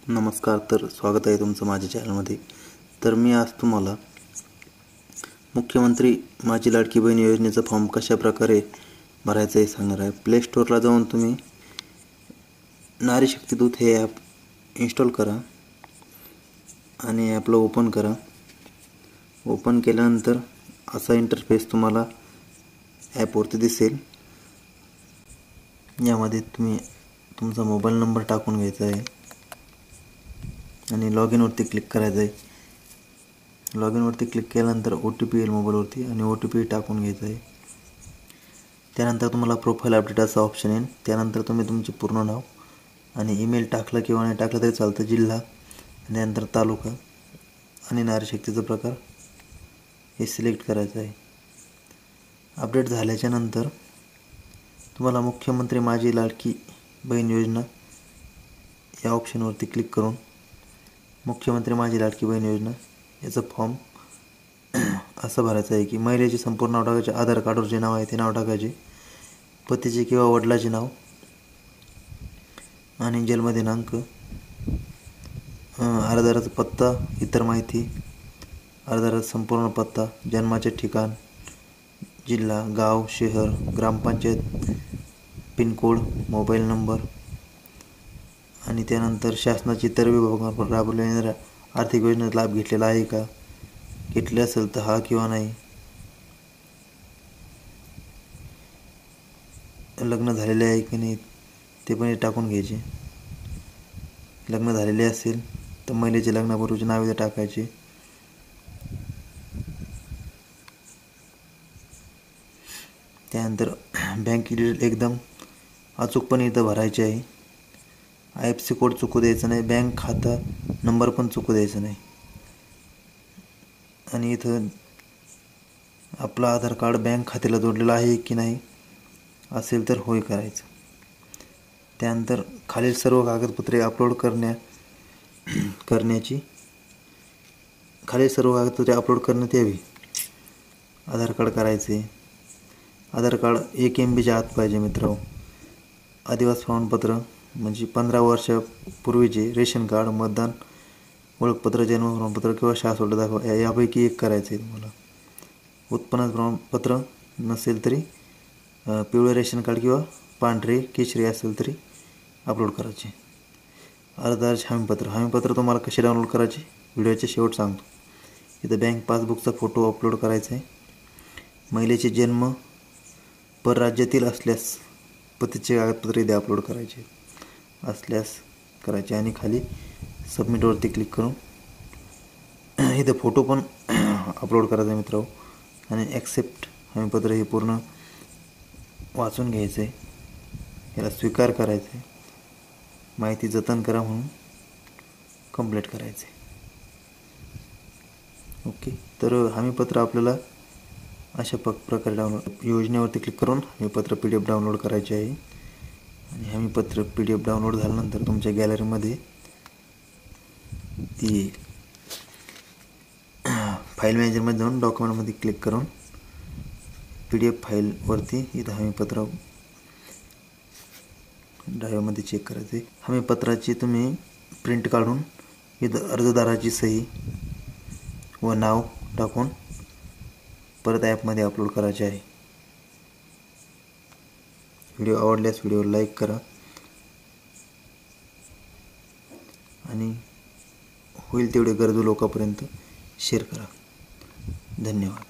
नमस्कार. तर स्वागत आहे तुमचं माझ्या चॅनलमध्ये. तर मी आज तुम्हाला मुख्यमंत्री माझी लाडकी बहीण योजनेचा फॉर्म कशा प्रकारे भरायचा हे सांगणार आहे. प्ले स्टोअरला जाऊन तुम्ही नारी शक्ती दूत हे ॲप इन्स्टॉल करा आणि ॲपला ओपन करा. ओपन केल्यानंतर असा इंटरफेस तुम्हाला ॲपवरती दिसेल. यामध्ये तुम्ही तुमचा मोबाईल नंबर टाकून घ्यायचा आहे आणि लॉग इनवरती क्लिक करायचं आहे. लॉग इनवरती क्लिक केल्यानंतर OTP येईल मोबाईलवरती आणि OTP टाकून घ्यायचा आहे. त्यानंतर तुम्हाला प्रोफाईल अपडेट असा ऑप्शन येईल. त्यानंतर तुम्ही तुमचे पूर्ण नाव आणि ईमेल टाकलं किंवा नाही टाकलं तरी चालतं, जिल्हा आणि त्यानंतर तालुका आणि नारी शक्तीचा प्रकार हे सिलेक्ट करायचं आहे. अपडेट झाल्याच्या नंतर तुम्हाला मुख्यमंत्री माझी लाडकी बहीण योजना या ऑप्शनवरती क्लिक करून मुख्यमंत्री माझी लाडकी बहीण योजना याचा फॉर्म असं भरायचं आहे की महिलेचे संपूर्ण नाव टाकायचे, आधार कार्डवर जे नाव आहे ते नाव टाकायचे, पतीचे किंवा वडिलाचे नाव आणि जन्मदिनांक, अर्जदाराचा पत्ता, इतर माहिती, अर्जदाराचा संपूर्ण पत्ता, जन्माचे ठिकाण, जिल्हा, गाव, शहर, ग्रामपंचायत, पिनकोड, मोबाईल नंबर आणि त्यानंतर शासनाची इतर विभागामार्फत राबवल्या येणाऱ्या आर्थिक योजनेचा लाभ घेतलेला आहे का, घेतले असेल तर हा किंवा नाही, लग्न झालेले आहे की नाही ते पण टाकून घ्यायचे. लग्न झालेले असेल तर महिलेचे लग्नापूर्वीचे नाव इथे टाकायचे. त्यानंतर बँक डिटेल एकदम अचूकपणे इथं भरायचे आहे. IFSC कोड चुकू द्यायचं नाही, बँक खाता नंबर पण चुकू द्यायचं नाही आणि इथं आपलं आधार कार्ड बँक खात्याला जोडलेलं आहे की नाही असेल तर होय करायचं. त्यानंतर खालील सर्व कागदपत्रे अपलोड करण्यात यावी. आधार कार्ड करायचे. आधार कार्ड 1 MBच्या आत पाहिजे मित्रांनो. आदिवासी प्रमाणपत्र म्हणजे 15 वर्षापूर्वीचे रेशन कार्ड, मतदान ओळखपत्र, जन्म प्रमाणपत्र किंवा शाळा सोडलं दाखवा यापैकी एक करायचं आहे तुम्हाला. उत्पन्न प्रमाणपत्र नसेल तरी पिवळे रेशन कार्ड किंवा पांढरे केशरी असेल तरी अपलोड करायचे. अर्जदाराचे हमीपत्र तुम्हाला कसे डाउनलोड करायचे व्हिडिओच्या शेवट सांगतो. इथं बँक पासबुकचा फोटो अपलोड करायचा आहे. महिलेचे जन्म परराज्यातील असल्यास पतीचे कागदपत्रे इथे अपलोड करायचे आणि खाली सबमिटवरती क्लिक करून इथं फोटो पण अपलोड करायचा आहे मित्रांनो आणि ॲक्सेप्ट हमीपत्र हे पूर्ण वाचून घ्यायचं आहे. याला स्वीकार करायचं आहे. माहिती जतन करा म्हणून कंप्लीट करायचं आहे. ओके. तर हमीपत्र आपल्याला अशा प्रकारे डाउनलोड योजनेवरती क्लिक करून हमीपत्र PDF डाउनलोड करायचे आहे आणि हमीपत्र PDF डाउनलोड झाल्यानंतर तुमच्या गॅलरीमध्ये ती फाईल मॅनेजरमध्ये जाऊन डॉक्युमेंटमध्ये क्लिक करून PDF फाईलवरती इथं हमीपत्र ड्राईव्हमध्ये चेक करायचे. हमीपत्राची तुम्ही प्रिंट काढून इथं अर्जदाराची सही व नाव टाकून परत ॲपमध्ये अपलोड करायचे आहे. व्हिडिओ आवडल्यास व्हिडिओ लाईक करा आणि होईल तेवढे गरजू लोकांपर्यंत शेअर करा. धन्यवाद.